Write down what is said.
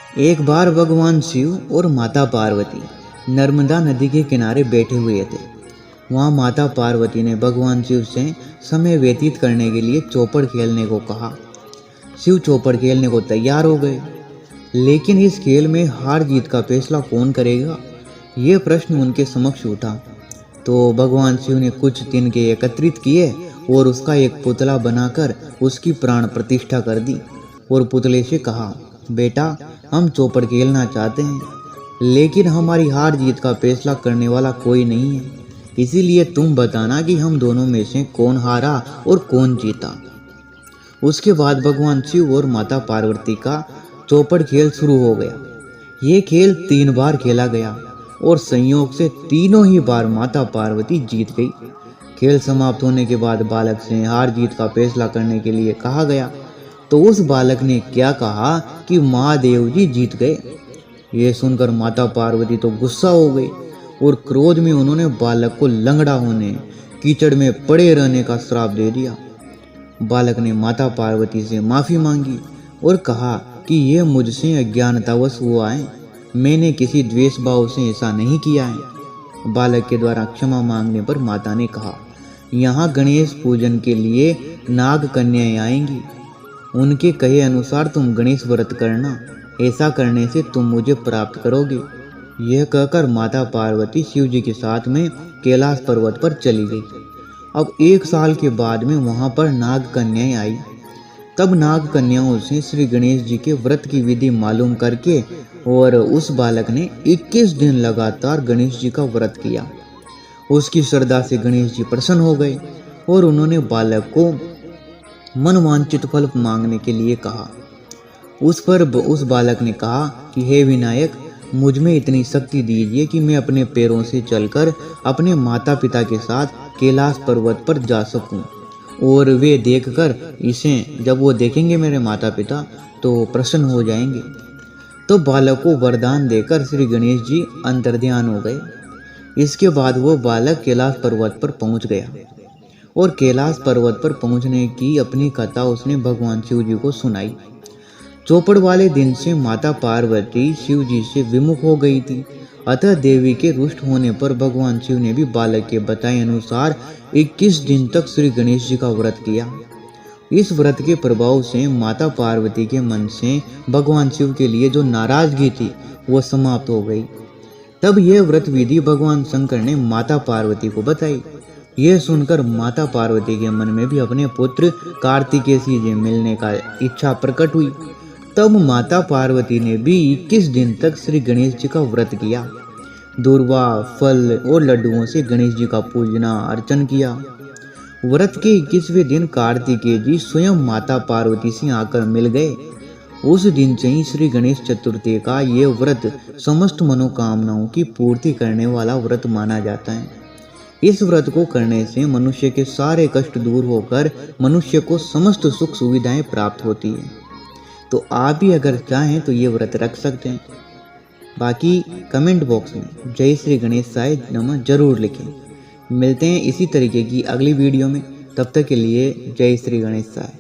एक बार भगवान शिव और माता पार्वती नर्मदा नदी के किनारे बैठे हुए थे। वहाँ माता पार्वती ने भगवान शिव से समय व्यतीत करने के लिए चौपड़ खेलने को कहा। शिव चौपड़ खेलने को तैयार हो गए, लेकिन इस खेल में हार जीत का फैसला कौन करेगा, ये प्रश्न उनके समक्ष उठा। तो भगवान शिव ने कुछ तिनके एकत्रित किए और उसका एक पुतला बनाकर उसकी प्राण प्रतिष्ठा कर दी और पुतले से कहा, बेटा, हम चौपड़ खेलना चाहते हैं, लेकिन हमारी हार जीत का फैसला करने वाला कोई नहीं है, इसीलिए तुम बताना कि हम दोनों में से कौन हारा और कौन जीता। उसके बाद भगवान शिव और माता पार्वती का चौपड़ खेल शुरू हो गया। ये खेल 3 बार खेला गया और संयोग से तीनों ही बार माता पार्वती जीत गई। खेल समाप्त होने के बाद बालक से हार जीत का फैसला करने के लिए कहा गया, तो उस बालक ने क्या कहा कि महादेव जी जीत गए। ये सुनकर माता पार्वती तो गुस्सा हो गई और क्रोध में उन्होंने बालक को लंगड़ा होने, कीचड़ में पड़े रहने का श्राप दे दिया। बालक ने माता पार्वती से माफ़ी मांगी और कहा कि यह मुझसे अज्ञानतावश हुआ है, मैंने किसी द्वेष भाव से ऐसा नहीं किया है। बालक के द्वारा क्षमा मांगने पर माता ने कहा, यहाँ गणेश पूजन के लिए नाग कन्याएं आएंगी, उनके कहे अनुसार तुम गणेश व्रत करना, ऐसा करने से तुम मुझे प्राप्त करोगे। यह कहकर माता पार्वती शिव जी के साथ में कैलाश पर्वत पर चली गई। अब 1 साल के बाद में वहां पर नाग कन्याएं आई। तब नाग कन्याओं से श्री गणेश जी के व्रत की विधि मालूम करके और उस बालक ने 21 दिन लगातार गणेश जी का व्रत किया। उसकी श्रद्धा से गणेश जी प्रसन्न हो गए और उन्होंने बालक को मनवांचित फल मांगने के लिए कहा। उस पर उस बालक ने कहा कि हे विनायक, मुझ में इतनी शक्ति दीजिए कि मैं अपने पैरों से चलकर अपने माता पिता के साथ कैलाश पर्वत पर जा सकूं, और वे देखकर इसे जब वो देखेंगे मेरे माता पिता तो प्रसन्न हो जाएंगे। तो बालक को वरदान देकर श्री गणेश जी अंतर्ध्यान हो गए। इसके बाद वो बालक कैलाश पर्वत पर पहुंच गया और कैलाश पर्वत पर पहुंचने की अपनी कथा उसने भगवान शिव जी को सुनाई। चौपड़ वाले दिन से माता पार्वती शिव जी से विमुख हो गई थी, अतः देवी के रुष्ट होने पर भगवान शिव ने भी बालक के बताए अनुसार 21 दिन तक श्री गणेश जी का व्रत किया। इस व्रत के प्रभाव से माता पार्वती के मन से भगवान शिव के लिए जो नाराजगी थी वो समाप्त हो गई। तब यह व्रत विधि भगवान शंकर ने माता पार्वती को बताई। यह सुनकर माता पार्वती के मन में भी अपने पुत्र कार्तिकेय से मिलने का इच्छा प्रकट हुई। तब माता पार्वती ने भी 21 दिन तक श्री गणेश जी का व्रत किया। दूर्वा, फल और लड्डुओं से गणेश जी का पूजना अर्चन किया। व्रत के 21वें दिन कार्तिकेय जी स्वयं माता पार्वती से आकर मिल गए। उस दिन से ही श्री गणेश चतुर्थी का ये व्रत समस्त मनोकामनाओं की पूर्ति करने वाला व्रत माना जाता है। इस व्रत को करने से मनुष्य के सारे कष्ट दूर होकर मनुष्य को समस्त सुख सुविधाएं प्राप्त होती है। तो आप भी अगर चाहें तो ये व्रत रख सकते हैं। बाकी कमेंट बॉक्स में जय श्री गणेशाय नमः जरूर लिखें। मिलते हैं इसी तरीके की अगली वीडियो में, तब तक के लिए जय श्री गणेशाय।